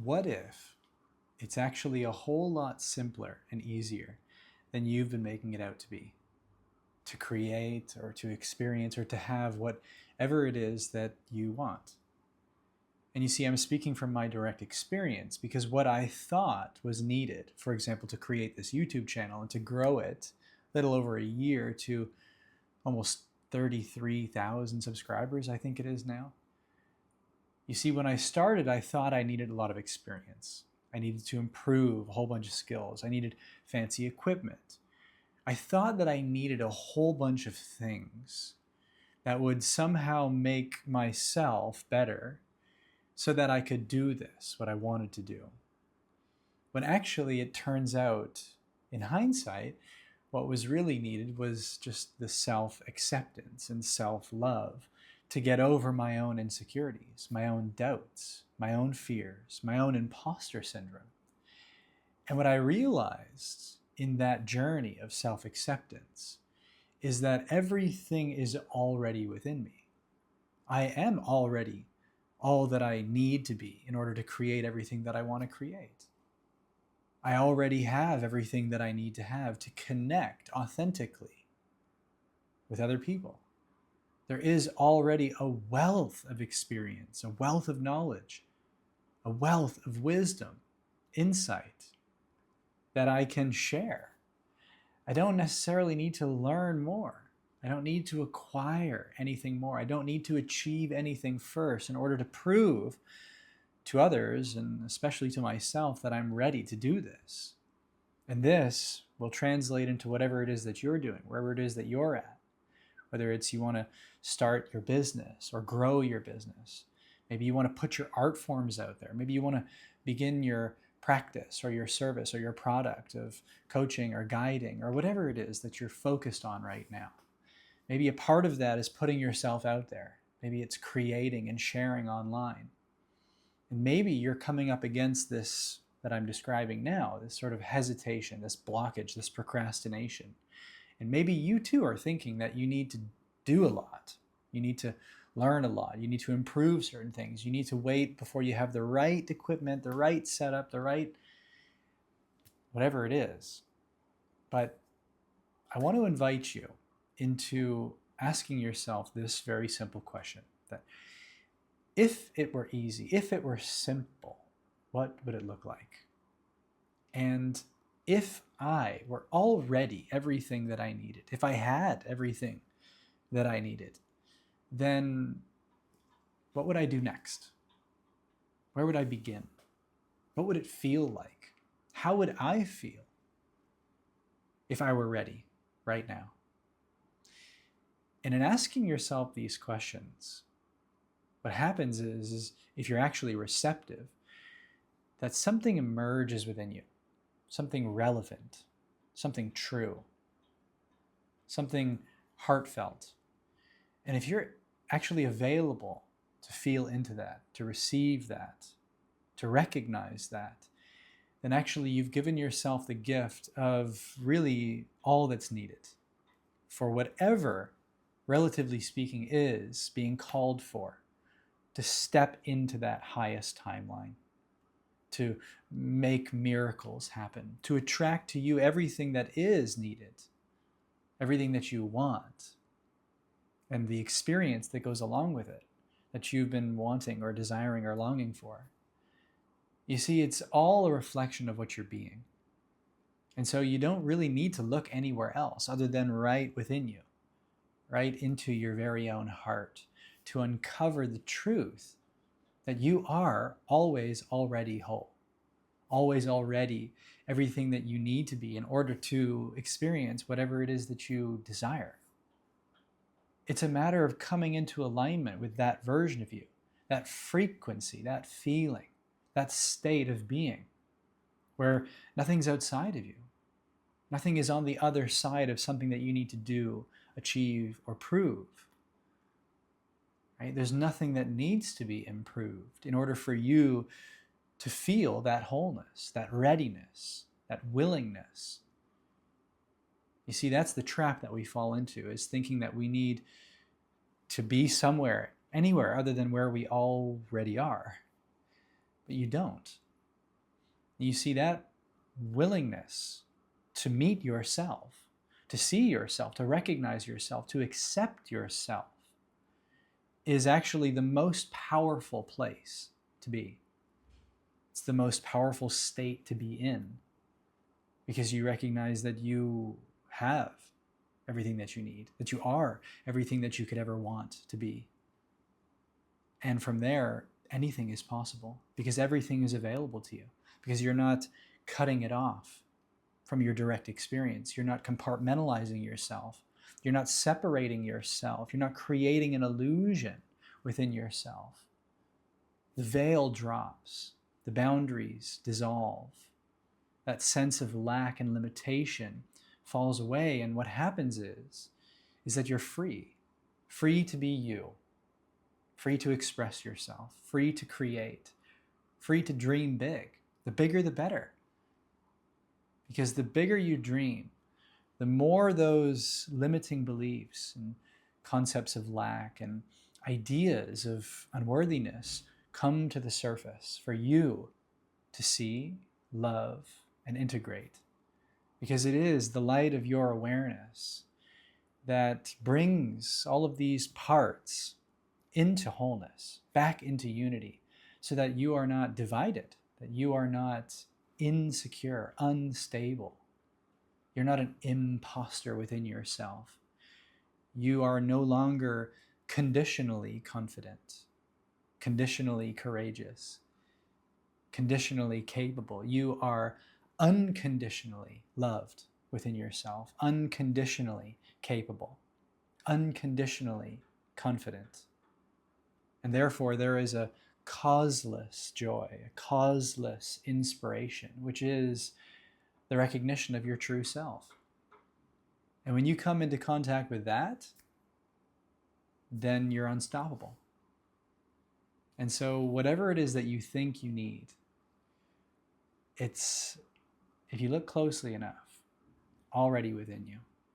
what if it's actually a whole lot simpler and easier than you've been making it out to be? To create or to experience or to have whatever it is that you want. And you see, I'm speaking from my direct experience because what I thought was needed, for example, to create this YouTube channel and to grow it a little over a year to almost 33,000 subscribers, I think it is now. You see, when I started, I thought I needed a lot of experience. I needed to improve a whole bunch of skills. I needed fancy equipment. I thought that I needed a whole bunch of things that would somehow make myself better so that I could do this, what I wanted to do. When actually it turns out, in hindsight, what was really needed was just the self-acceptance and self-love to get over my own insecurities, my own doubts, my own fears, my own imposter syndrome. And what I realized in that journey of self-acceptance is that everything is already within me. I am already all that I need to be in order to create everything that I want to create. I already have everything that I need to have to connect authentically with other people. There is already a wealth of experience, a wealth of knowledge, a wealth of wisdom, insight that I can share. I don't necessarily need to learn more. I don't need to acquire anything more. I don't need to achieve anything first in order to prove to others, and especially to myself, that I'm ready to do this. And this will translate into whatever it is that you're doing, wherever it is that you're at. Whether it's you want to start your business or grow your business. Maybe you want to put your art forms out there. Maybe you want to begin your practice or your service or your product of coaching or guiding or whatever it is that you're focused on right now. Maybe a part of that is putting yourself out there. Maybe it's creating and sharing online. And maybe you're coming up against this that I'm describing now, this sort of hesitation, this blockage, this procrastination. And maybe you too are thinking that you need to do a lot. You need to learn a lot. You need to improve certain things. You need to wait before you have the right equipment, the right setup, the right whatever it is. But I want to invite you into asking yourself this very simple question, that if it were easy, if it were simple, what would it look like? And if I were already everything that I needed, if I had everything that I needed, then what would I do next? Where would I begin? What would it feel like? How would I feel if I were ready right now? And in asking yourself these questions, what happens is if you're actually receptive, that something emerges within you, something relevant, something true, something heartfelt. And if you're actually available to feel into that, to receive that, to recognize that, then actually you've given yourself the gift of really all that's needed for whatever, relatively speaking, is being called for to step into that highest timeline, to make miracles happen, to attract to you everything that is needed, everything that you want, and the experience that goes along with it, that you've been wanting or desiring or longing for. You see, it's all a reflection of what you're being. And so you don't really need to look anywhere else other than right within you, right into your very own heart, to uncover the truth that you are always already whole, always already everything that you need to be in order to experience whatever it is that you desire. It's a matter of coming into alignment with that version of you, that frequency, that feeling, that state of being, where nothing's outside of you. Nothing is on the other side of something that you need to do, achieve, or prove. Right? There's nothing that needs to be improved in order for you to feel that wholeness, that readiness, that willingness. You see, that's the trap that we fall into, is thinking that we need to be somewhere, anywhere other than where we already are. But you don't. You see that willingness to meet yourself, to see yourself, to recognize yourself, to accept yourself is actually the most powerful place to be. It's the most powerful state to be in, because you recognize that you have everything that you need, that you are everything that you could ever want to be. And from there, anything is possible, because everything is available to you, because you're not cutting it off from your direct experience. You're not compartmentalizing yourself. You're not separating yourself. You're not creating an illusion within yourself. The veil drops. The boundaries dissolve. That sense of lack and limitation falls away. And what happens is that you're free. Free to be you. Free to express yourself. Free to create. Free to dream big. The bigger, the better. Because the bigger you dream, the more those limiting beliefs and concepts of lack and ideas of unworthiness come to the surface for you to see, love, and integrate. Because it is the light of your awareness that brings all of these parts into wholeness, back into unity, so that you are not divided, that you are not insecure, unstable. You're not an imposter within yourself. You are no longer conditionally confident, conditionally courageous, conditionally capable. You are unconditionally loved within yourself, unconditionally capable, unconditionally confident. And therefore, there is a causeless joy, a causeless inspiration, which is the recognition of your true self. And when you come into contact with that, then you're unstoppable. And so whatever it is that you think you need, it's, if you look closely enough, already within you.